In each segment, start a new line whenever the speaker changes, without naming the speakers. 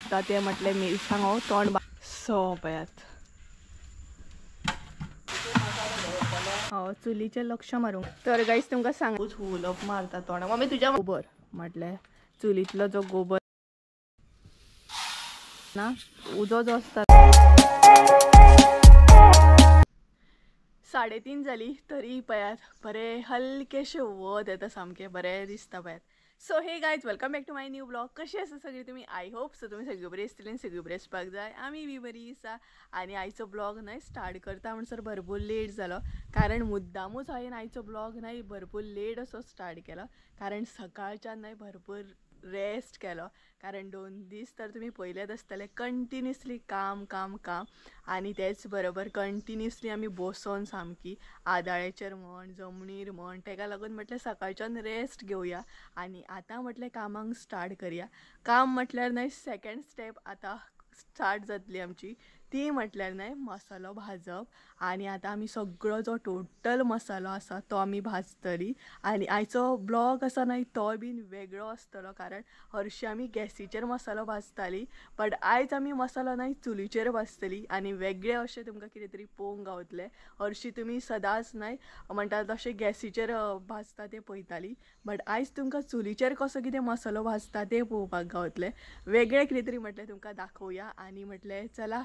भाजता ते म्हटले मिरसांगो तोंड सो पयात हो चुलीचे लक्ष मारूंक तर गाईस तुमकां सांगूच उलोवप मारता तोंडाक मम्मी तुज्या गोबर म्हटले चुलीतलो जो गोबर ना उजो जो असता 3:30 जाली तरी पयात बरे हलकेशे वत येता सामके बरे दिसता पयात. So hey guys welcome back to my new blog. कशी आसा सगळी तुमी? आय होप सो तुमी सगळी बरी आसतली आनी सगळी बरी आसपाक जाय. आमी बी बरी आसा आनी आयचो ब्लॉग न्हय स्टार्ट करता म्हणसर भरपूर लेट जालो कारण मुद्दामूच हांवें आयचो ब्लॉग न्हय भरपूर लेट असो स्टार्ट केलो कारण सकाळच्यान न्हय भरपूर रेस्ट केलो कारण 2 दीस तर तुमी पयलेच आसतले कंटिन्युअसली काम काम काम आनी तेच बरोबर कंटिन्युअसली आमी बसोन सामकी आदाळ्याचेर म्हण जमनीर म्हण तेका लागून म्हटलें सकाळच्यान रेस्ट घेवया आनी आतां म्हटलें कामांक स्टार्ट करया. काम म्हटल्यार न्हय सेकंड स्टेप आतां स्टार्ट जातली आमची ती म्हटल्यार न्हय मसालो भाजप आनी आतां आमी सगळो जो टोटल मसालो आसा तो आमी भाजतली आनी आयचो ब्लॉग आसा न्हय तो बीन वेगळो आसतलो कारण हरशीं आमी गॅसीचेर मसालो भाजताली बट आयज आमी मसालो न्हय चुलीचेर भाजतली आनी वेगळे अशें तुमकां कितें तरी पळोवंक गावतलें. हरशीं तुमी सदांच न्हय म्हणटा तशें गॅसीचेर भाजता तें पळयताली बट आयज तुमकां चुलीचेर कसो कितें मसालो भाजता तें पळोवपाक गावतलें. वेगळें कितें तरी म्हटलें तुमकां दाखोवया आनी म्हटलें चला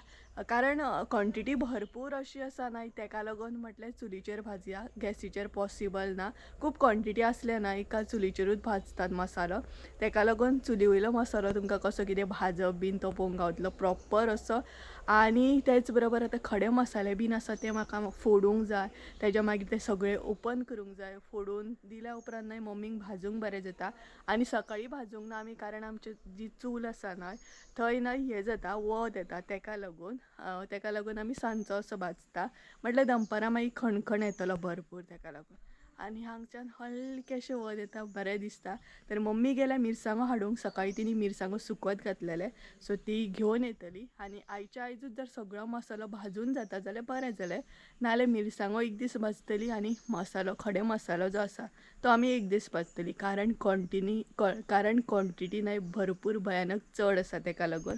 कारण क्वॉन्टिटी भरपूर अशी आसा न्हय तेका लागून म्हटलें चुलीचेर भाजया गॅसीचेर पॉसिबल ना खूब क्वॉन्टिटी आसले न्हय एका चुलीचेरूच भाजतात मसालो तेका लागून चुली वयलो मसालो तुमकां कसो कितें भाजप बीन तो पळोवंक गावतलो प्रॉपर असो आनी तेच बरोबर आतां खडे मसाले बीन आसा ते म्हाका फोडूंक जाय तेज्या मागीर ते सगळे ओपन करूंक जाय फोडून दिल्या उपरांत न्हय मम्मीक भाजूंक बरें जाता आनी सकाळीं भाजूंक ना आमी कारण आमची जी चूल आसा न्हय थंय न्हय हें जाता वत येता तेका लागून आमी सांजचो असो भाजता म्हटल्यार दनपारां मागीर खणखण येतलो भरपूर तेका लागून आनी हांगच्यान हलकेशें वत येता बरें दिसता तर मम्मी गेल्या मिरसांगो हाडूंक सकाळीं तिणी मिरसांगो सुकत घातलेले सो ती घेवन येतली आनी आयच्या आयजूच जर सगळो मसालो भाजून जाता जाल्यार बरें जालें नाल्यार मिरसांगो एक दीस भाजतली आनी मसालो खडे मसालो जो आसा तो आमी एक दीस भाजतली कारण क्वॉन्टिटी न्हय भरपूर भयानक चड आसा तेका लागून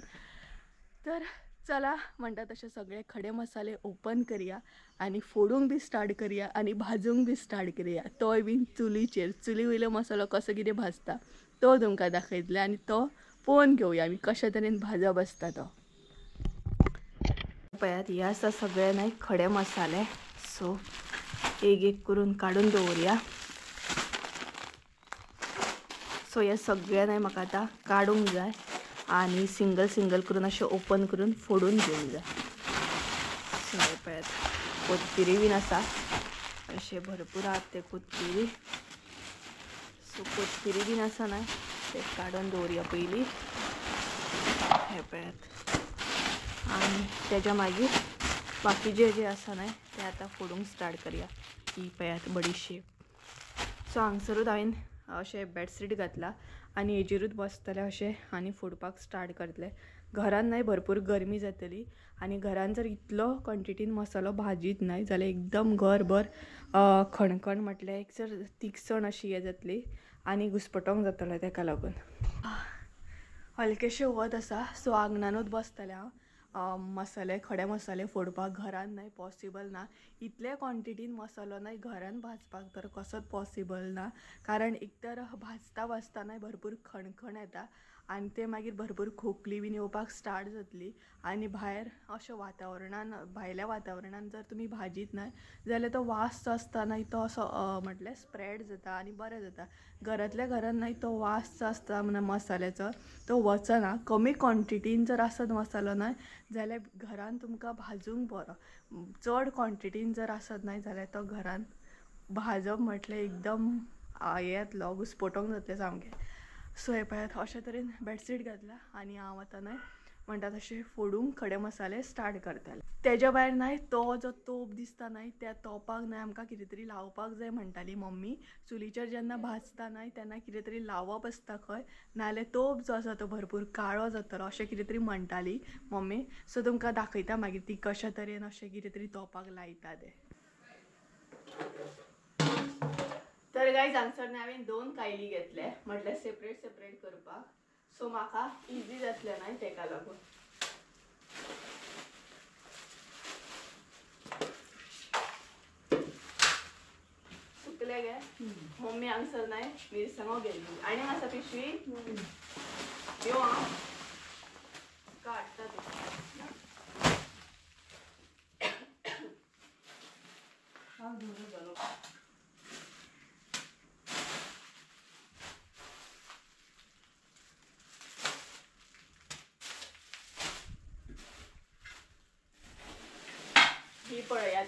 तर चला म्हणटा तशें सगळे खडे मसाले ओपन करया आनी फोडूंक बी स्टार्ट करया आनी भाजूंक बी स्टार्ट करया तोय बीन चुलीचेर चुली वयलो मसालो कसो कितें भाजता तो तुमकां दाखयतले आनी तो पळोवन घेवया आमी कशे तरेन भाजप आसता तो पळयात हे आसा सगळे न्हय खडे मसाले सो एक एक करून काडून दवरया. सो हे सगळे न्हय म्हाका आतां काडूंक जाय आनी सिंगल करून अशें ओपन करून फोडून घेवंक जाय. सो हे पळयात कोथमिरी बीन आसा अशें भरपूर आहात ते कोथमिरी सो कोथमिरी बीन आसा न्हय ते काडून दवरया पयलीं हे पळयात आनी तेज्या मागीर बाकीचे जे आसा न्हय ते आतां फोडूंक स्टार्ट करया. ही पळयात बडीशेप सो हांगसरूच हांवें अशें बेडशीट घातला आनी हेजेरूच बसतलें अशें आनी फोडपाक स्टार्ट करतलें. घरान न्हय भरपूर गरमी जातली आनी घरान जर इतलो क्वॉन्टिटीन मसालो भाजीत न्हय जाल्यार एकदम घरभर खणखण म्हटल्यार एक जर तिखसण अशी हे जातली आनी घुस्पटोंक जातलें तेका लागून हलकेशें वत आसा सो आंगणानूच बसतलें हांव खडे मसाले फोडपाक घरान न्हय पॉसिबल ना इतले क्वॉन्टिटीन मसालो न्हय घरान भाजपाक तर कसोच पॉसिबल ना कारण एक तर भाजता न्हय भरपूर खणखण येता आनी ते मागीर भरपूर खोकली बीन येवपाक स्टार्ट जातली आनी भायर अशें वातावरणान भायल्या वातावरणान जर तुमी भाजीत न्हय जाल्यार तो वास जो आसता न्हय तो असो म्हटल्यार स्प्रेड जाता आनी बरें जाता. घरांतल्या घरान न्हय तो वास जो आसता मसाल्याचो तो वचना कमी क्वॉन्टिटीन जर आसत मसालो न्हय जाल्यार घरान तुमकां भाजूंक बरो चड क्वॉन्टिटीन जर आसत न्हय जाल्यार तो घरान भाजप म्हटल्यार एकदम हे येतलो घुस्पटोंक जातलें सामकें. सो हे पळयात अशे तरेन बेडशीट घातला आनी हांव आतां न्हय म्हणटा तशें फोडूंक खडे मसाले स्टार्ट करतलें. तेज्या भायर न्हय तो जो तोप दिसता न्हय त्या तोपाक न्हय आमकां कितें तरी लावपाक जाय म्हणटाली मम्मी चुलीचेर जेन्ना भाजता न्हय तेन्ना कितें तरी लावप आसता खंय नाल्यार तोप जो आसा तो भरपूर काळो जातलो अशें कितें तरी म्हणटाली मम्मी सो तुमकां दाखयता मागीर ती कशा तरेन अशें कितें तरी तोपाक लायता तें. तर गायज हांगसर हांवें 2 कायली घेतले म्हटल्यार सेपरेट करपाक सो म्हाका इजी जातलें न्हय तेका लागून. सुकले गे मम्मी हांगसर न्हय मिरसांगो गेल्ली आनी मातसा पिशवी यो हांव काडटा ही पळयात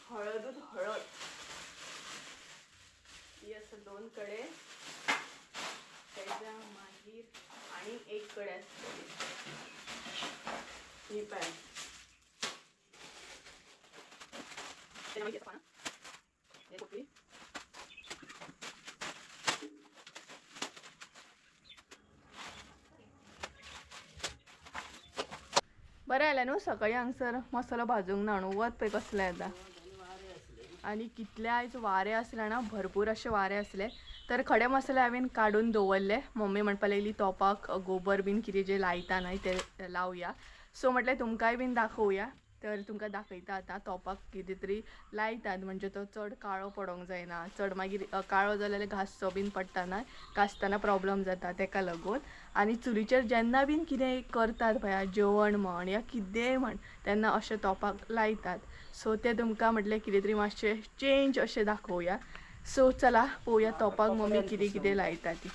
हळदूच हळद ही असं 2 कडे त्याच्या मागीर आणि 1 कडे असतली ही पॅन बरें जालें न्हू सकाळी हांगसर मसालो भाजूंक ना न्हू वत पळय कसलें येता आणि कितले आयज वारे असले ना भरपूर असे वारे असले तर खडे मसाले हांवें काडून दवरले. मम्मी म्हणपा लागली तोपाक गोबर बीन कितें जे लायता न्हय ते लावया. सो म्हटलें तुमकांय बीन दाखोवया. तर तुमकां दाखयता आतां तोपाक कितें तरी लायतात म्हणजे तो चड काळो पडोंक जायना. चड मागीर काळो जाल्यार घासचो बीन पडटा न्हय घासतना प्रॉब्लम जाता तेका लागून. आनी चुलीचेर जेन्ना बीन कितें करतात पळय जेवण म्हण या कितेंय म्हण तेन्ना अशें तोपाक लायतात. सो ते तुमकां म्हटलें कितें तरी मातशें चेंज अशें दाखोवया. सो चला पळोवया तोपाक मम्मी कितें कितें लायता ती.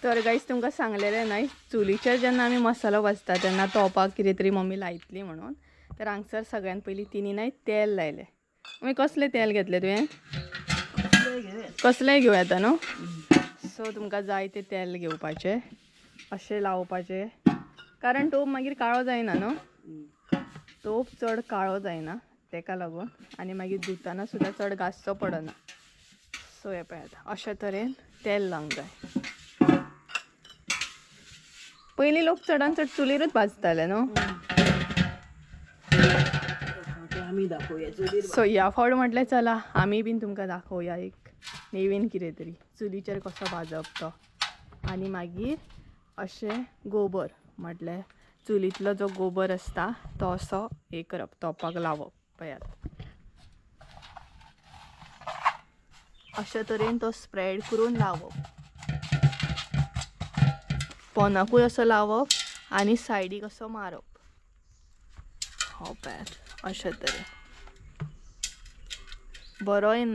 तर गाईस तुमकां सांगलेलें न्हय चुलीचेर जेन्ना आमी मसालो भाजता तेन्ना तोपाक कितें तरी मम्मी लायतली म्हणून. तर हांगसर सगळ्यान पयलीं तिणी न्हय तेल लायलें. मम्मी कसलें तेल घेतलें तुवें? कसलेंय घेवं येता न्हू. सो तुमकां जाय तें तेल घेवपाचें अशें लावपाचें कारण तोप मागीर काळो जायना न्हू. तोप चड काळो जायना तेका लागून आनी मागीर धुताना सुद्दां चड घासचो पडना. सो हे पळय आतां अशे तरेन तेल लावंक जाय. पयलीं लोक चडान चड चुलीरूच भाजताले न्हू. सो ह्या फावट म्हटलें चला आमी बीन तुमकां दाखोवया एक नवीन कितें तरी चुलीचेर कसो भाजप तो. आनी मागीर अशें गोबर म्हटल्यार चुलींतलो जो गोबर आसता तो असो हे करप तोपाक लावप पळयात अशे तरेन तो स्प्रेड करून लावप. पोंदाकूय असो लावप आनी सायडीक असो मारप. हो पळयात अशे तरेन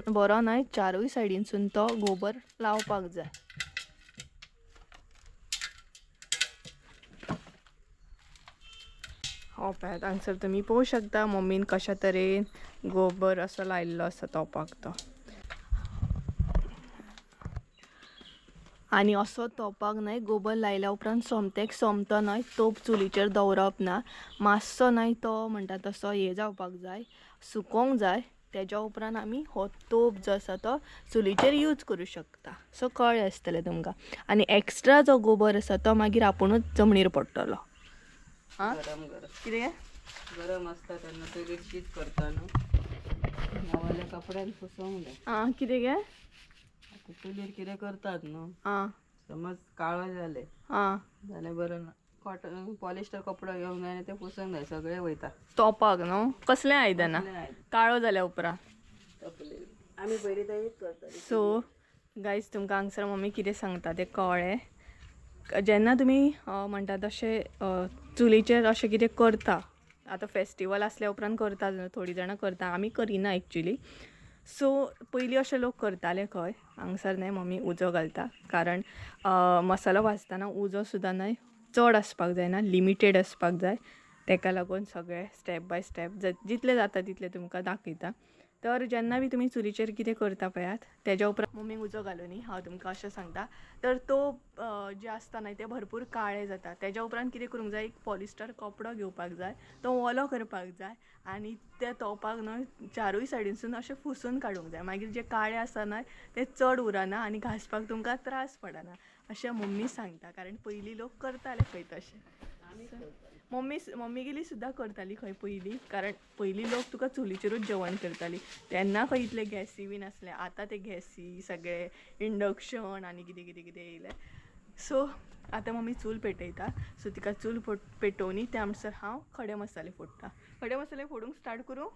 बरो न्हय चारूय सायडीनसून तो गोबर लावपाक जाय. हो पळयात हांगसर तुमी पळोवंक शकता मम्मीन कशा तरेन गोबर असो लायल्लो आसा तोपाक तो. आनी असो तोपाक न्हय गोबर लायल्या उपरांत सोमतेक सोमतो न्हय तोप चुलीचेर दवरप ना. मातसो न्हय तो म्हणटा तसो हे जावपाक जाय सुकोवंक जाय. तेज्या उपरांत आमी हो तोप जो आसा तो चुलीचेर यूज करूं शकता. सो कळ्ळें आसतलें तुमकां. आनी एक्स्ट्रा जो गोबर आसा तो मागीर आपुणूच जमनीर पडटलो. कितें
गरम आसता तेन्ना पयलीं शीत करता न्हू नावाल्या कपड्यान पुसोवंक जाय.
कितें गे
आतां चुलीर कितें करतात न्हू
आं
समज काळो जालें जाल्यार बरें कॉटन पॉलिस्टर कपडो घेवंक जाय आनी ते पुसूंक जाय सगळें वयता
तोपाक न्हू. कसलें आयदनां काळो जाल्या उपरांत
आमी पयलीं तशीच करता.
सो गायज तुमकां हांगसर मम्मी कितें सांगता तें कळ्ळें. जेन्ना तुमी म्हणटा तशें चुलीचेर अशें कितें करता आतां फेस्टिवल आसल्या उपरांत करतात थोडीं जाणां करता आमी करिना एक्चुली. सो पयलीं अशें लोक करताले खंय हांगसर न्हय मम्मी उजो घालता कारण मसालो भाजतना उजो सुद्दां न्हय चड आसपाक जायना लिमिटेड आसपाक जाय. तेका लागून सगळें स्टेप बाय स्टेप जितलें जाता तितलें तुमकां दाखयता. तर जेन्ना बी तुमी चुलीचेर कितें करता पळयात तेज्या उपरांत मम्मीक उजो घालून न्ही हांव तुमकां अशें सांगता. तर तो जे आसता न्हय ते भरपूर काळे जाता. तेज्या उपरांत कितें करूंक जाय एक पॉलिस्टर कपडो घेवपाक जाय तो ओलो करपाक जाय आनी त्या तोपाक न्हय चारूय सायडीनसून अशें पुसून काडूंक जाय. मागीर जे काळे आसा न्हय ते चड उरना आनी घासपाक तुमकां त्रास पडना अशें मम्मी सांगता कारण पयलीं लोक करताले खंय तशें. मम्मी गेली सुद्धा करताली खंय पयलीं, कारण पयलीं लोक तुका चुलीचेरूच जेवण करताली, तेन्ना खंय इतले गॅसी बी नासले. आतां ते गॅसी सगळे इंडक्शन आनी कितें कितें कितें येयले. सो आतां मम्मी चूल पेटयता. सो तिका चूल पेटोवनी त्या म्हणसर हांव खडे मसाले फोडटा. खडे मसाले फोडूंक स्टार्ट करूं,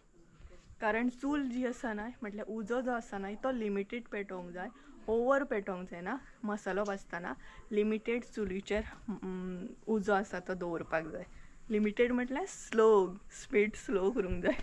कारण चूल जी आसा न्हय म्हटल्यार उजो जो आसा न्हय तो लिमिटेड पेटोवंक जाय, ओवर पेटोवंक जायना. मसालो भाजतना लिमिटेड चुलीचेर उजो आसा तो दवरपाक जाय. लिमिटेड म्हटल्यार स्लो, स्पीड स्लो करूंक जाय.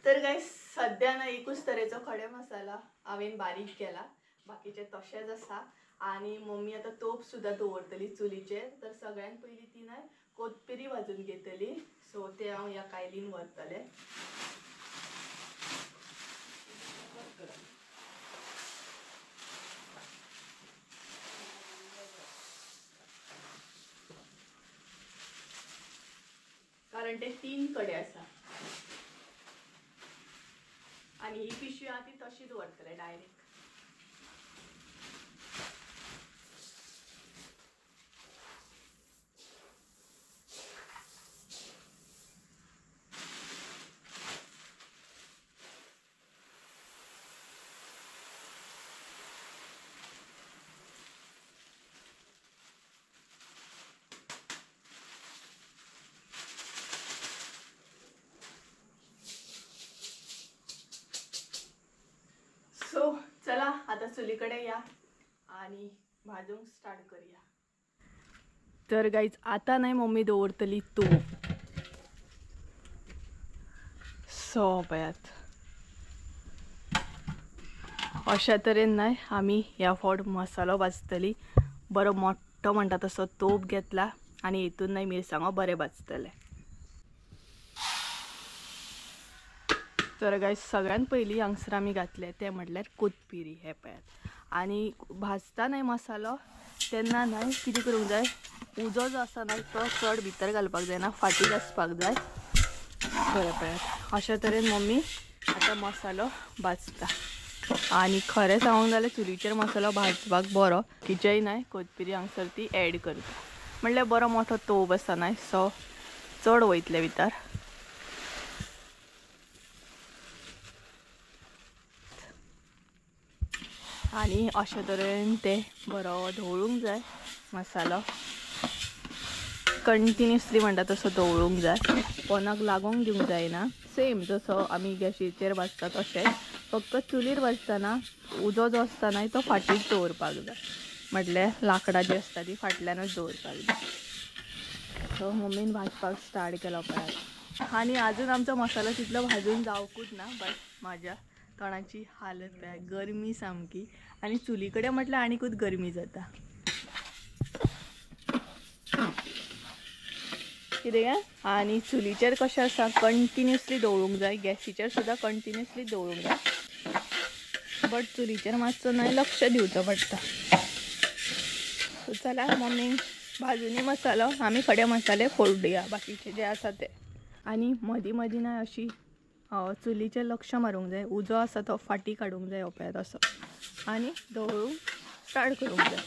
तर गाइस सध्या ना एकूच तरेचो खडे मसाला हांवें बारीक केला, बाकीचे तशेंच आसा. आनी मम्मी आतां तोप सुद्दां दवरतली चुलीचेर. तर सगळ्यान पयलीं ती न्हय कोथबिरी भाजून घेतली. सो ते हांव ह्या कायलीन व्हरतलें. कारण ते 3 कडे आसा आणि ही पिशवी आहा ती तशीच व्हरतले डायरेक्ट. सो चला आता चुलीकडे या आणि भाजूंक स्टार्ट करूया. तर गाईज आता नाही मम्मी दवरतली तूप. सो पळयात अशा तरेन नाही आम्ही ह्या फावट मसालो भाजतली. बरो मोठो म्हणटा तसो तोप घेतला आणि हितून नाही मिरसांगो बरे भाजतले. तर गाइस सगळ्यात पयलीं हांगसर आमी घातले ते म्हटल्यार कोथबिरी. हे पळयात. आणि भाजता नाही मसालो तेन्ना नाही कितें करूंक जाय, उजो जो आसा न्हय तो चड भितर घालपाक जायना, फाटीक आसपाक जाय. बरें पळयात अशा तरेन मम्मी आतां मसालो भाजता. आणि खरें सांगूंक जाल्यार चुलीचेर मसालो भाजपाक बरो किचय न्हय कोथबिरी हांगसर ती एड करता. म्हणल्यार बरो मोठो तोप आसा न्हय सो चड वयतले भितर. आणि अशा तरेन ते बरो धवळूंक जाय. मसालो कंटिन्युअसली म्हणटा तसो धवळूंक जाय, पोनाक लागोंक दिवंक जायना. सेम जसो आमी गॅशीचेर भाजता तशें, फक्त चुलीर भाजतना उजो जो आसता न्हय तो फाटीक दवरपाक जाय. म्हटल्यार लांकडां जी आसता ती फाटल्यानूच दवरपाक जाय. सो मम्मीन भाजपाक स्टार्ट केलो पळयात. आणि अजून आमचो मसालो तितलो भाजून जावकूच ना. बट म्हाज्या तोंडाची हालत पळय, गरमी सामकी. आणि चुली कडेन म्हटल्यार आनीकूच गरमी जाता. कितें काय आणि चुलीचेर कशें आसा कंटिन्युअसली दवळूंक जाय, गॅसीचेर सुद्दां कंटिन्युअसली दवळूंक जाय. बट चुलीचेर मातसो न्हय लक्ष दिवचो पडटा. सो चला मम्मी भाजुनी मसालो आमी खडे मसाले फोडुया बाकीचे जे आसा ते. आणि मदीं मदीं न्हय अशी चुलीचेर लक्ष मारूंक जाय, उजो आसा तो फाटी काडूंक जाय पळयात असो. आणि दवळूंक स्टार्ट करूंक जाय.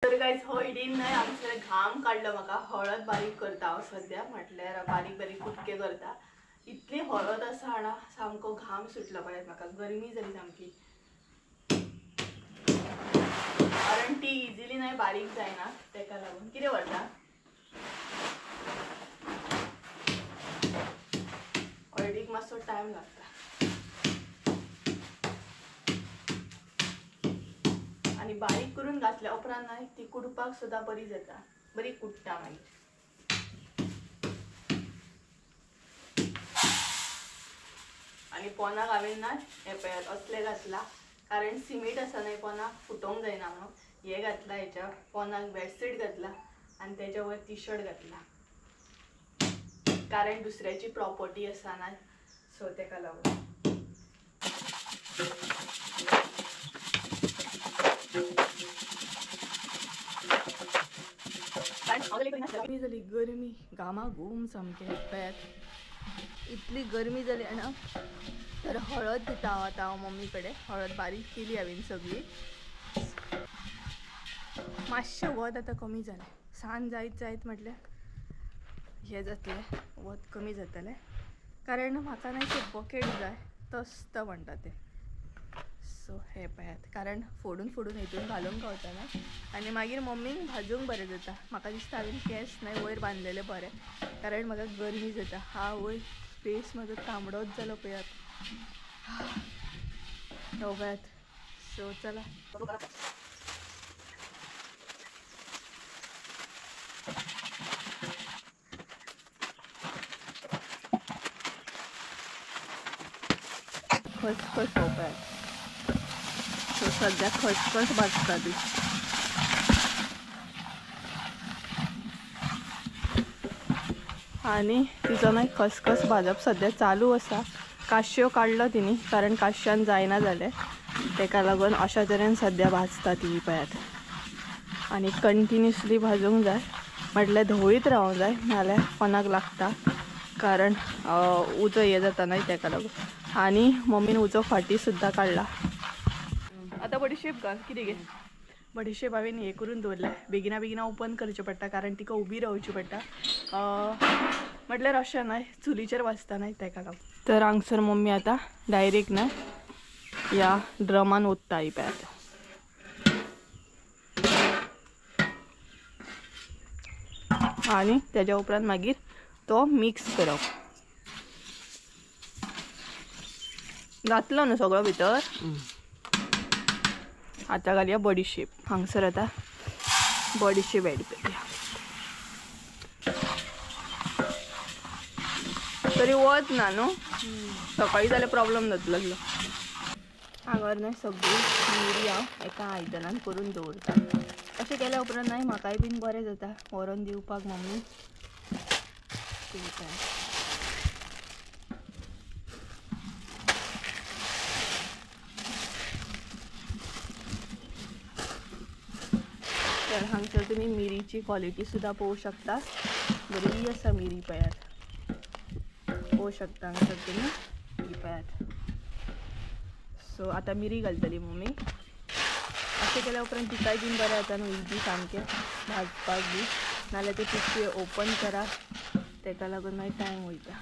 तर गाइस हळदीन न्हय आमचे घाम काडलो म्हाका. हळद बारीक करता हांव सद्या, म्हटल्यार बारीक बारीक कुटके करता. इतली हळद आसा हाडा सामको घाम सुटलो पळयात म्हाका, गरमी जाली सामकी. कारण ती इजिली न्हय बारीक जायना तेका लागून. कितें व्हरता हळदीक मातसो टायम लागता. आणि बारीक करून घातल्या उपरांत न्हय ती कुटपाक सुद्दां बरी जाता, बरी कुट्टा मागीर. आणि पोनाक हांवें न्हय हे पळयात असले घातला, कारण सिमीट असा नाही पोनाक फुटोंक जायना म्हणून हे घातला, ह्याच्या पोनाक बेडशीट घातला आणि त्याच्यावर टी शर्ट घातला, कारण दुसऱ्याची प्रॉपर्टी असा ना, सो तेका लागून. गरमी झाली, गरमी घामा घूम सामके पायात इतली गरमी जाली ना. तर हळद दिता आता हांव मम्मी कडेन. हळद बारीक केली हांवें सगळी. मातशें वत आतां कमी जालें. सांज जायत जायत म्हटल्यार हें जातलें, वत कमी जातलें. कारण म्हाका ना ते बकेट जाय तस्त म्हणटा ते. सो हे पळयात, कारण फोडून फोडून हितून घालूंक गावता ना. आनी मागीर मम्मीक भाजूंक बरें जाता. म्हाका दिसता हांवें केंस नाही वयर बांदलेले बरें, कारण म्हाका गरमी जाता. हा वयर फेस म्हाजो तांबडोच जालो पळयात. हो पळयात. सो चला खसखस हो पळयात. सो सध्या खसखस भाजता ती. आणि तिचो नाही खसखस भाजप सध्या चालू असा. काश्यो काडलो तिणी, कारण काश्यान जायना जालें, तेका लागून अशा तरेन सध्या भाजता ती पळयात. आणि कंटिन्युअसली भाजूंक जाय, म्हटल्यार धवळीत रावूंक जाय, नाल्यार पोनाक लागता, कारण उजो हे जाता न्हय तेका लागून. आणि मम्मीन उजो फाटी सुद्दां काडला. आता बडीशेप घाल. कितें गे बडीशेप हांवें हे करून दवरल्या. बेगिना बेगिना ओपन करचें पडटा, कारण तिका उबी रावची पडटा. म्हटल्यार अशें न्हय, चुलीचेर भाजता न्हय तेका लागून. तर हांगसर मम्मी आता डायरेक्ट ना ह्या ड्रमान ओतता ही पळयात. आणि त्याच्या उपरांत मागीर तो मिक्स करप. घातलो न्हू सगळो भितर. आता घालया बडीशेप. हांगसर आता बडीशेप ऍड करूया. तरी वच ना न्हू, सकाळी जाल्यार प्रॉब्लेम जातलो. हांगर न्हय सगळी मिरी हांव एका आयदनान करून दवरता. अशें केल्या उपरांत न्हय म्हाकाय बीन बरें जाता व्हरून दिवपाक मम्मी. तर हांगसर तुमी मिरीची क्वॉलिटी सुद्दां पळोवंक शकता. बरी आसा मिरी पळयात. पळोवंक शकता हांगसर तुमी मिरी पळयात. सो आतां मिरी घालतली मम्मी. अशें केल्या उपरांत तिकाय बीन बरें जाता न्हू, इजी सामकें भाजपाक बी. नाल्यार ते पिशवी ओपन करा, तेका लागून मागीर टायम वयता.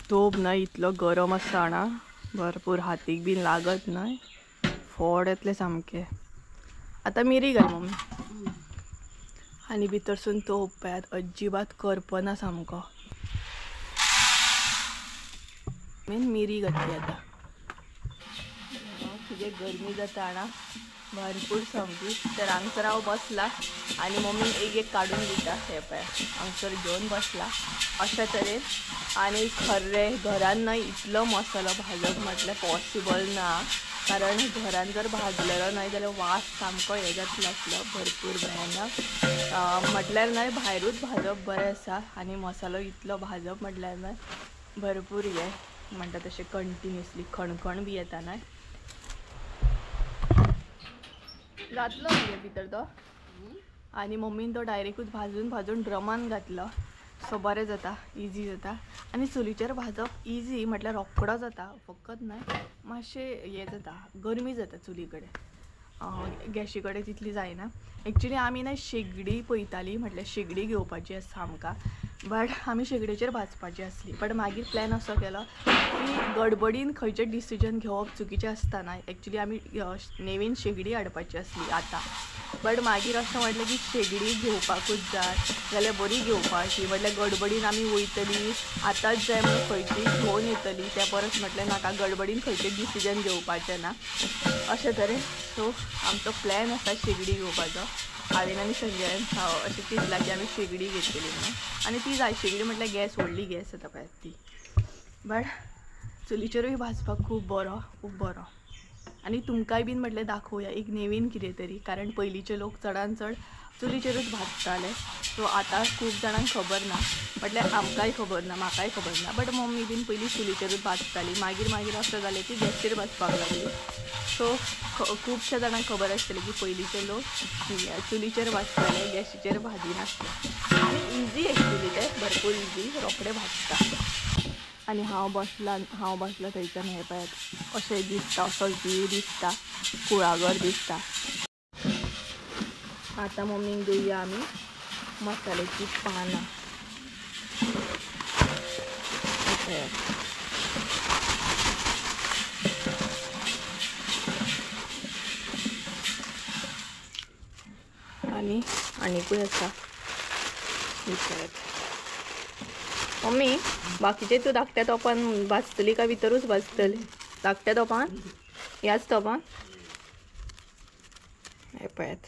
तोप न्हय इतलो गरम आसा ना, भरपूर हातीक बीन लागत न्हय, फोड येतले सामके. आता मिरी घाल मम्मी. आनी भितरसून तोप पळयात, अजिबात करपना सामको. मिरी घातली आता. तुजे गरमी जाता ना भरपूर सामकी. तर हांगसर हांव बसला आनी मम्मी एक एक काडून दिता. हे पळय हांगसर घेवन बसला अशा तरेन. आनी खरें घरान न्हय इतलो मसालो भाजप म्हटल्यार पॉसिबल ना, कारण घरान जर भाजलेलो न्हय जाल्यार वास सामको हे जातलो आसलो भरपूर भयानक. म्हटल्यार न्हय भायरूच भाजप बरें आसा, आनी मसालो इतलो भाजप म्हटल्यार न्हय भरपूर हे म्हणटा तशें कंटिन्युअसली खणखण बी येता न्हय. घातलो न्ही भितर तो, आनी मम्मीन तो डायरेक्टूच भाजून भाजून ड्रमान घातलो. सो बरें जाता, इजी जाता. आनी चुलीचेर भाजप इजी म्हटल्यार रोखडो जाता, फकत न्हय मातशें हें जाता, गरमी जाता चुली कडेन. गॅशी कडेन तितली जायना. एक्चुली आमी न्हय शेगडी पळयताली, म्हटल्यार शेगडी घेवपाची आसा आमकां. बट आमी शेगडेचेर भाजपाची आसली. बट मागीर प्लॅन असो केलो की गडबडीन खंयचें डिसिजन घेवप चुकीचें आसता न्हय. एक्चुली आमी नेवीन शेगडी हाडपाची आसली आतां. बट मागीर अशें म्हटलें की शेगडी घेवपाकूच जाय जाल्यार बरी घेवपाची. म्हटल्यार गडबडीन आमी वयतली आतांच जाय म्हणून खंयची घेवन येतली, त्या परस म्हटलें नाका गडबडीन खंयचें डिसिजन घेवपाचें ना अशें तरेन. सो आमचो प्लॅन आसा शेगडी घेवपाचो. हांवें आनी संजयान अशें चिंतलां की आमी शेगडी घेतली म्हणून. आनी ती जाय शेगडी म्हटल्यार गॅस व्हडली गॅस जाता पळय ती. बट चुलीचेरूय भाजपाक खूब बरो आनी तुमकांय बीन म्हटलें दाखोवया एक नवीन कितें तरी, कारण पयलींचे लोक चडान चड चुलीचेरूच भाजताले. सो आतां खूब जाणांक खबर ना, म्हटल्यार आमकांय खबर ना, म्हाकाय खबर ना, बट मम्मी बीन पयलीं चुलीचेरूच भाजताली. मागीर असं जालें की गॅसीर भाजपाक लागली. सो खुबशे जाणांक खबर आसतलें की पयलींचे लोक चुलीचेर भाजताले, गॅसीचेर भाजी नासले. आनी इजी एक्चुली ते भरपूर इजी, रोखडे भाजता. आनी हांव बसला थंयच्यान हें पळयात अशें दिसता, असोच व्यू दिसता, कुळागर दिसता. आतां मम्मीक दिवया आमी मसाल्याची पानां. आनीकूय आसा मम्मी. बाकीचे तू धाकट्या तोपान भाजतली काय भितरूच भाजतली? धाकट्या तोपान, ह्याच तोपान हे पळयात.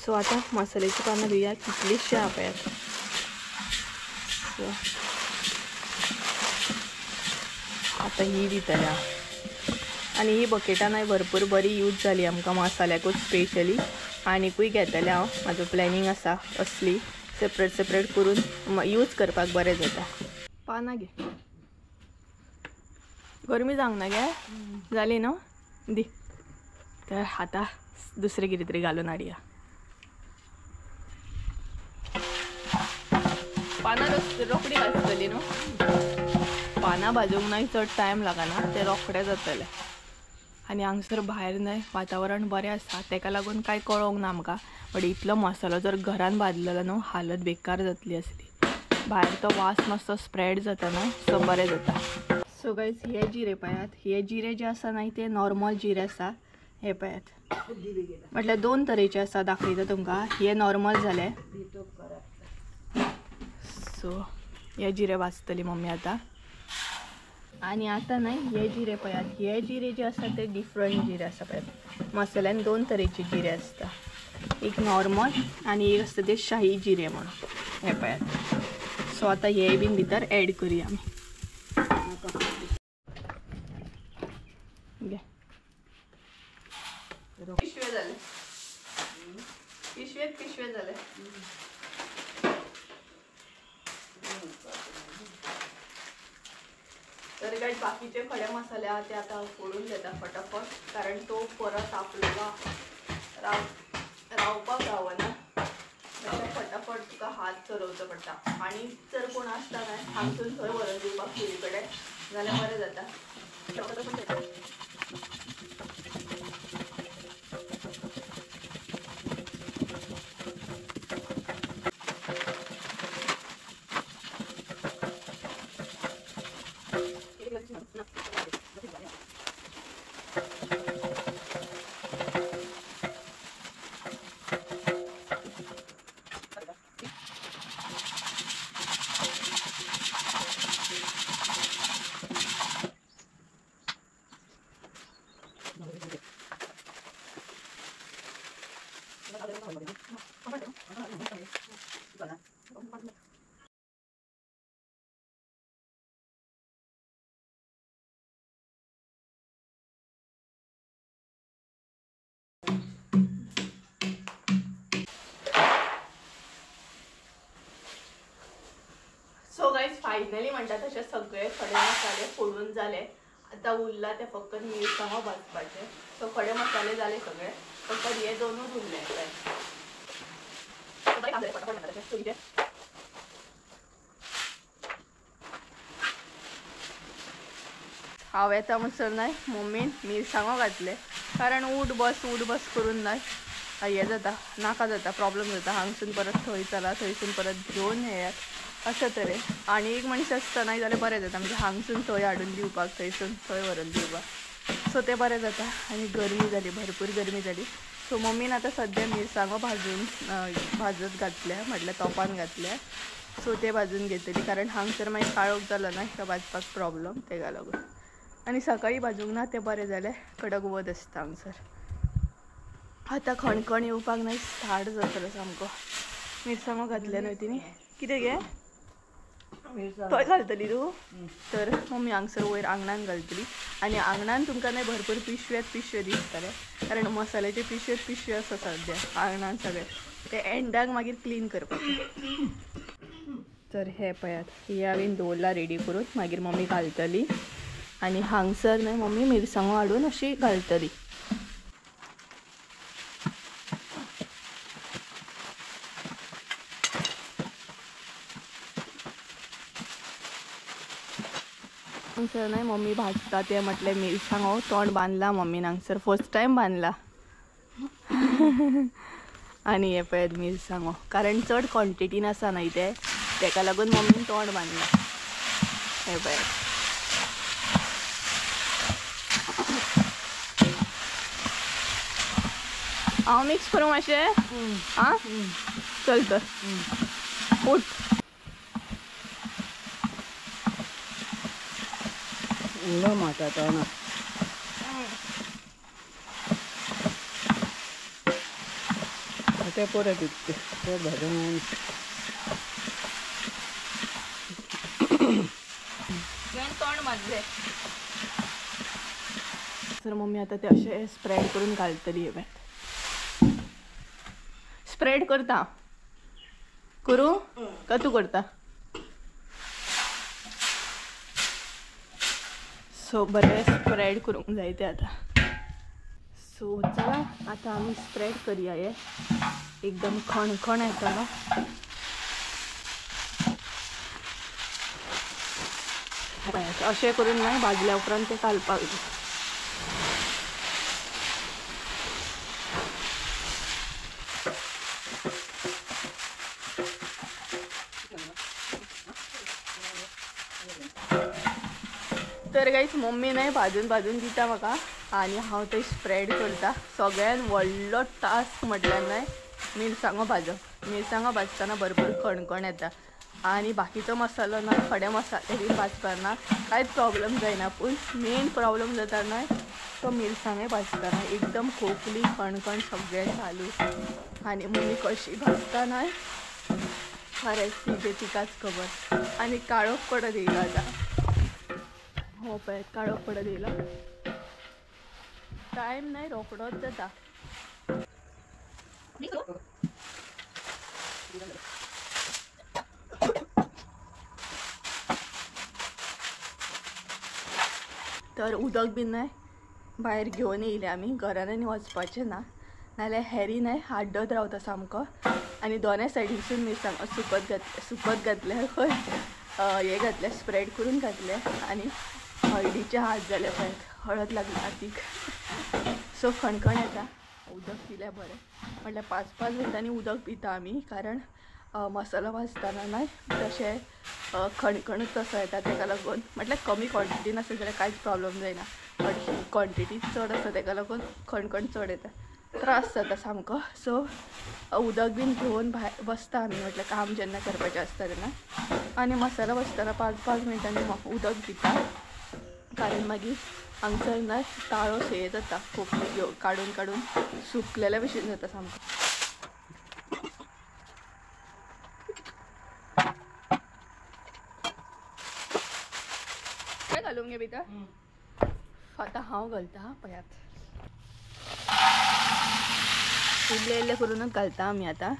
सो आतां मसाल्याची पानां दिवया, कितलीशी आहा पळयात. आतां ही दितले आनी ही बकेटां भरपूर बरी यूज जाली आमकां मसाल्याकूच स्पेशली. आनीकूय घेतले हांव, म्हाजो प्लॅनिंग आसा असली सेपरेट करून यूज करपाक बरें जाता. पानां घे, गरमी जावंक ना गे, जाली न्हू दी. तर आतां दुसरें कितें तरी घालून हाडया. पानां रोखडी भाजतली न्हू. पानां भाजूंक न्हय चड टायम लागना, ते रोखडे जातले. आनी हांगसर भायर न्हय वातावरण बरें आसा, तेका लागून कांय कळोंक ना आमकां. बट इतलो मसालो जर घरान भाजलेलो न्हू हालत बेकार जातली आसली. भायर तो वास मातसो स्प्रेड जाता न्हय, सो बरें जाता. सो गायज हे जिरे पळयात, हे जिरे जे आसा न्हय ते नॉर्मल जिरे आसा. हे पळयात, म्हटल्यार दोन तरेचे आसा, दाखयता तुमकां. हे नॉर्मल जाले. सो हे जिरे भाजतली मम्मी आतां. आनी आतां न्हय हे जिरे पळयात, हे जिरे जे आसा ते डिफरंट जिरे आसा पळयात. मसाल्यान दोन तरेचे जिरे आसता, एक नॉर्मल आनी एक आसता ते शाही जिरे म्हणून. हे पळयात. सो आतां हे बीन भितर ऍड करूया आमी. पिशवे जाले, पिशवे जाले. तर काही बाकीचे खडे मसाले आहात ते आता फोडून घेता फटाफट, कारण तो परत आपल्याला रावपाक गावना. फटाफट तुका हात चलोवचो पडटा. आनी जर कोण आसता न्हय हांगसून थंय व्हरून दिवपाक चुली कडेन जाल्यार बरें जाता. सो गाइज फायनली म्हणटा तशें सगळे खडे मसाले फोडून जाले. आता उरला ते फक्त मिरसांगो भाजपाचे. सो खडे मसाले जाले सगळे, फक्त हे दोनूच उरले. हांव येता म्हणसर न्हय मम्मीन मिरसांगो घातले, कारण उठ बस करून न्हय हे जाता, नाका जाता, प्रॉब्लेम जाता. हांगसून परत थंय चला, थंयसून परत घेवन येयात अशें तरेन. आनी एक मनीस आसता न्हय जाल्यार बरें जाता, म्हणजे हांगसून थंय हाडून दिवपाक, थंयसून थंय व्हरून दिवपाक. सो तें बरें जाता. आनी गरमी जाली, भरपूर गरमी जाली. सो मम्मीन आतां सद्या मिरसांगो भाजत घातल्या, म्हटल्यार तोपान घातल्या. सो ते भाजून घेतली, कारण हांगसर मागीर काळोख जालो ना तो भाजपाक प्रॉब्लेम, तेका लागून. आनी सकाळी भाजूंक ना तें बरें जालें, कडक वत आसता हांगसर. आतां खणखण येवपाक न्हय स्टार्ट जातलो सामको. मिरसांगो घातले न्हय तिणी. कितें गे थंय घालतली तू तर मम्मी हांगसर वयर आंगणान घालतली आनी आंगणान तुमकां न्हय भरपूर पिशव्यो दिसतले कारण मसाल्याचे पिशव्यो आसा सद्या आंगणान सगळे ते एंडाक मागीर क्लीन करपाचे तर हे पळयात हे हांवें दवरला रेडी करून मागीर मम्मी घालतली आनी हांगसर न्हय मम्मी मिरसांगो हाडून अशी घालतली हांगसर न्हय मम्मी भाजता ते म्हटले मिरसांगो तोंड बांदला मम्मीन हांगसर फर्स्ट टायम बांदला आनी हे पळयात मिरसांगो कारण चड क्वॉन्टिटीन आसा न्हय ते तेका लागून मम्मीन तोंड बांदला हे पळयात हांव मिक्स करूं मातशें आं चल तर उठ
उलो माता तोंडाक ते परत इतके ते भाजून
तोंड बांदले तर मम्मी आता ते असे स्प्रेड करून घालतली हे स्प्रेड करता करू का तू करता सो बरें स्प्रेड करूंक जाय ते आता सो चला आता आम्ही स्प्रेड करूया हे एकदम खणखण येतलो अशें करून ना भाजल्या उपरांत ते घालपाक तर गाईस मम्मी नाही भाजून दिता म्हाका आनी हांव ते स्प्रेड करता सगळ्यान व्हडलो टास्क म्हटल्यार नाही मिरसांगो भाजतना भरपूर खणखण येता आनी बाकीचो मसालो ना खडे मसाले बी भाजतना कांयच प्रॉब्लेम जायना पूण मेन प्रॉब्लेम जाता ना तो मिरसांगे भाजतना एकदम खोकली खणखण सगळें चालू आनी मम्मी कशी भाजता ना खरेंच तिजे तिकाच खबर आनी काळोख पडत येयला आता हो पळय काळोख पडत येयला टायम नाही रोखडोच जाता तर उदक बीन नाही भायर घेवन येयले आमी घरान आनी वचपाचें ना नाल्यार हेरी नाही हाड्डत रावता सामको आनी दोनूय सायडीनसून मिरसांगो सुकत घातले खंय हे घातले स्प्रेड करून घातले आनी हळदीचे हात जाले पळय हळद लागली हातीक सो खणखण येता उदक पिल्यार बरें म्हटल्यार 5-5 मिनटांनी उदक पिता आमी कारण मसालो भाजतना नाही तशें खणखणूच तसो येता तेका लागून म्हटल्यार कमी क्वॉन्टिटीन आसा जाल्यार कांयच प्रॉब्लेम जायना बट ही क्वॉन्टिटी चड आसा तेका लागून खणखण चड येता त्रास जाता सामको सो उदक बीन घेवन भायर बसता आमी म्हटल्यार काम जेन्ना करपाचें आसता तेन्ना आनी मसालो भाजतना 5-5 मिनटांनी उदक पिता कारण मागीर हांगसर ना ताळो हे जाता खोकली काडून सुकलेल्या भशेन जाता सामको काय घालूंक गे बिता आतां हांव घालता पळयात इल्ले करूनच घालता आमी आतां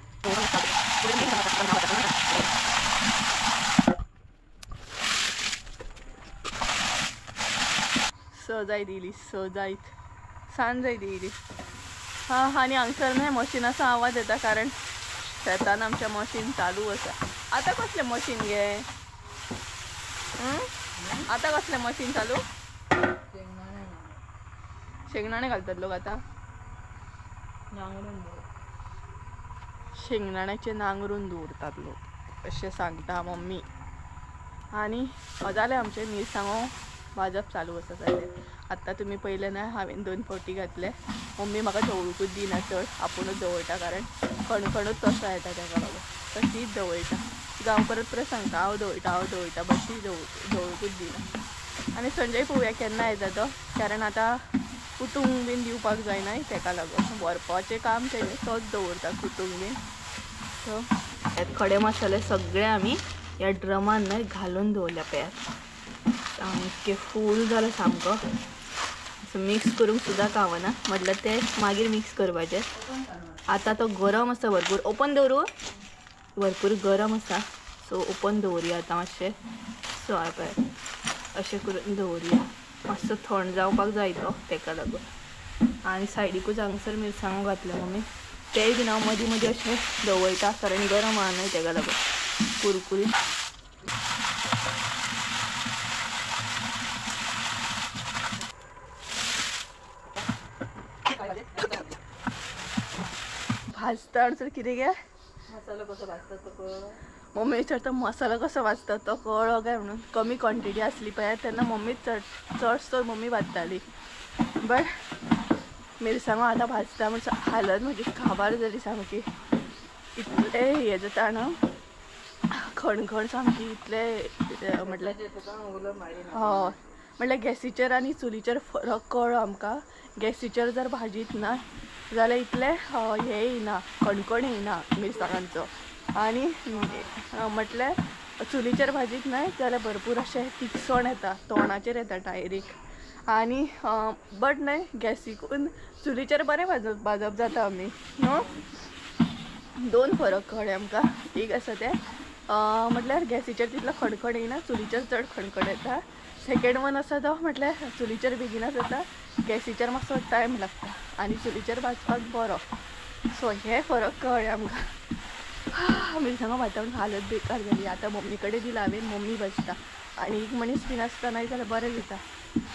सजाय दिली सजायत सांज जाय दिली हां आनी हांगसर न्हय मशिनाचो आवाज येता कारण शेतान आमच्या मशीन चालू आसा आतां कसलें मशीन गे आतां कसलें मशीन चालू शेंगदाणे घालतात लोक आतां शेंगदाण्याचे नांगरून दवरतात लोक अशें सांगता मम्मी आनी जालें आमचें मिरसांगो भाजप चालू आसा जालें आतां तुमी पयलें ना हांवें 2 फावटी घातले मम्मी म्हाका दवळूकूच दिना चड आपुणूच दवळटा कारण खणखणूच तसो येता तेका लागून तशीच दवळटा गांव परत सांगता हांव दवळटा बट ती दवळूकूच दिना आनी संजय पळोवया केन्ना येता तो कारण आतां कुटूंब बीन दिवपाक जायना तेका लागून व्हरपाचें काम तेजें तोच दवरता कुटूंब बीन सो खडे मसाले सगळे आमी या ड्रमान नाही घालून दवरल्या पयार सामकें फूल जालां सामको असं मिक्स करूंक सुद्दां गावना म्हटल्यार ते मागीर मिक्स करपाचें आता तो गरम आसा भरपूर ओपन दवरूं भरपूर गरम आसा सो ओपन दवरुया आतां मातशें सो पळय अशें करून दवरुया मातसो थंड जावपाक जाय तो तेका लागून आनी सायडीकूच हांगसर मिरसांगो घातल्या मम्मी तेय बीन हांव मदीं मदीं अशें दवरता कारण गरम आहा न्हय तेका लागून कुरकुरीत भाजता अडचण कितें गे
मसालो कसो भाजता तो कळ
मम्मी विचारता मसालो कसो भाजता तो कळ्ळो काय म्हणून कमी क्वॉन्टिटी आसली पळय तेन्ना मम्मी चडसो मम्मी भाजताली बट मिरसांगो आतां भाजता म्हणजे हालत म्हजी काबार जाली सामकी इतले हे जाता न्हू खणखण सामकी इतले म्हटल्यार हय म्हटल्यार गॅसीचेर आनी चुलीचेर फरक कळ्ळो आमकां गॅसीचेर जर भाजीत ना जाल्यार इतले हे येना खणखण येना मिरसांगांचो आनी म्हटल्यार चुलीचेर भाजीत न्हय जाल्यार भरपूर अशें तिखसण येता तोंडाचेर येता डायरेक्ट आनी बट न्हय गॅसीकून चुलीचेर बरें भाजप जाता आमी न्हू दोन फरक कळ्ळे आमकां एक आसा ते म्हटल्यार गॅसीचेर तितलो खणखण येना चुलीचेर चड खणखण येता सेकेंड वन आसा तो म्हटल्यार चुलीचेर बेगिनाच जाता गॅसीचेर मातसो टायम लागता आनी चुलीचेर भाजपाक बरो सो हे फरक कळ्ळे आमकां मिरसांगो भाजता म्हणून हालत बेकार जाली आतां मम्मी कडेन दिला हांवें मम्मी भाजता आनी एक मनीस बीन आसता न्हय जाल्यार बरें जाता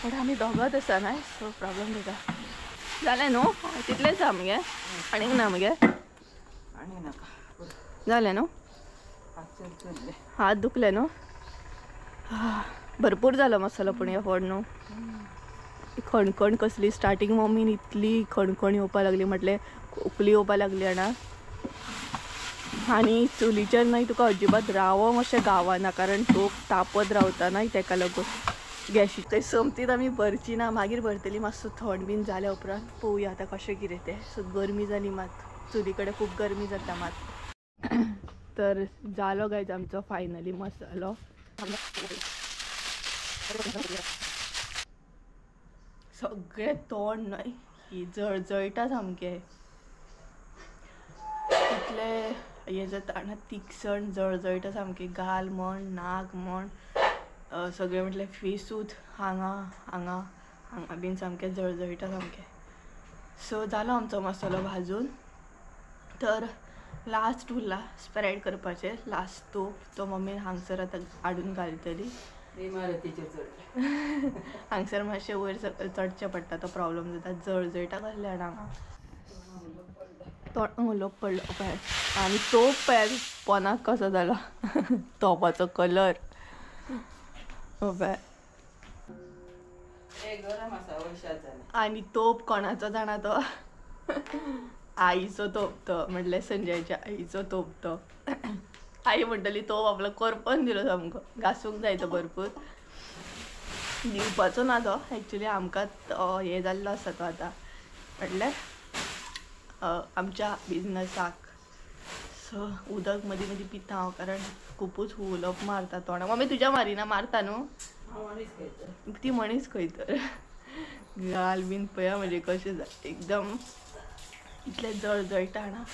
बट आमी दोगांच आसा न्हय सो प्रॉब्लेम जाता जालें न्हू तितलेंच आहा मगे आनीक ना मगे
आनी नाका
जालें न्हू हात दुखले न्हू भरपूर जालो मसालो पूण हे व्हड न्हू खणखण कसली स्टार्टींग मम्मीन इतली खणखण येवपाक लागली म्हटल्यार उकली येवपाक लागली जाणा आनी चुलीचेर न्हय तुका अजिबात रावोंक अशें गावना कारण तोप तापत रावता न्हय तेका लागून गॅसी थंय समतीत आमी भरची ना मागीर भरतली मातसो थंड बीन जाल्या उपरांत पळोवया आतां कशें कितें तें सो गरमी जाली मात चुली कडेन खूब गरमी जाता मात तर जालो गायज आमचो फायनली मसालो सगळे तोंड न्हय ही जळजळटा सामकें इतले हे जाता ना तिखसण जळजळटा सामकें गाल म्हण नाक म्हण सगळें म्हटल्यार फेसूच हांगा हांगा हांगा बीन सामकें जळजळटा सामकें सो जालो आमचो मसालो भाजून तर लास्ट उरला स्प्रेड करपाचें लास्ट तो मम्मीन हांगसर आतां हाडून घालतली हांगसर मातशें वयर सकयल चडचें पडटा तो प्रॉब्लेम जाता जळजळटा कसले हांगा तोंड उलोवप पडलो पळय आनी तोप पळय पोनाक कसो जालो तोपाचो कलर आनी तोप कोणाचो जाणा तो आईचो तोप तो म्हटल्यार संजयच्या आईचो तोप तो आई म्हणटली तोप आपलो करपन दिलो सामको घासूंक जाय तो भरपूर दिवपाचो ना तो एक्चुली आमकां हे जाल्लो आसा तो आतां म्हटल्यार आमच्या बिजनसाक सो उदक मदीं मदीं पिता हांव कारण खुबूच उलोवप मारता तोंडाक मम्मी तुज्या मारिना मारता न्हू ती मनीस खंय तर गाल बीन पळया म्हणजे कशें एकदम इतलें जळजळटा ना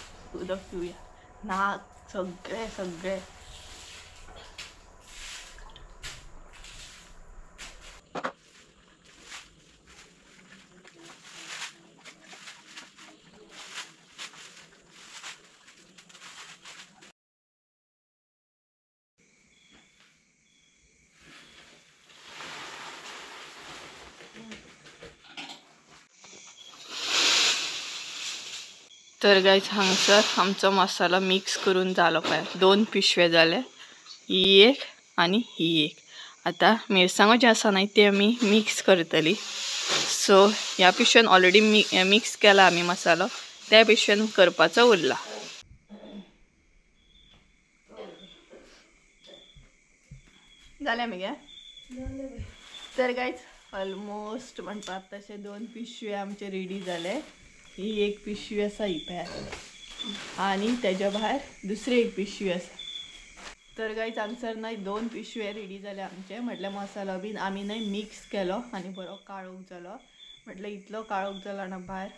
उदक पिवया नाक सगळें सगळें तर गायज हांगसर आमचो मसालो मिक्स करून जालो पळय 2 पिशवे जाले ही एक आनी ही एक आतां मिरसांगो जे आसा न्हय ते आमी मिक्स करतली सो ह्या पिशवेन ऑलरेडी मिक्स केला आमी मसालो त्या पिशवेन करपाचो उरला जालें मगे तर गायज ऑलमोस्ट म्हणपाक तशे 2 पिशवे आमचे रेडी जाले ही एक पिशवी आसा ही पळय आनी तेज्या भायर दुसरी एक पिशवी आसा तर गाईच हांगसर न्हय 2 पिशवे रेडी जाले आमचे. म्हटल्यार मसालो बीन आमी न्हय मिक्स केलो आनी बरो काळोख जालो. म्हटल्यार इतलो काळोख जाला ना भायर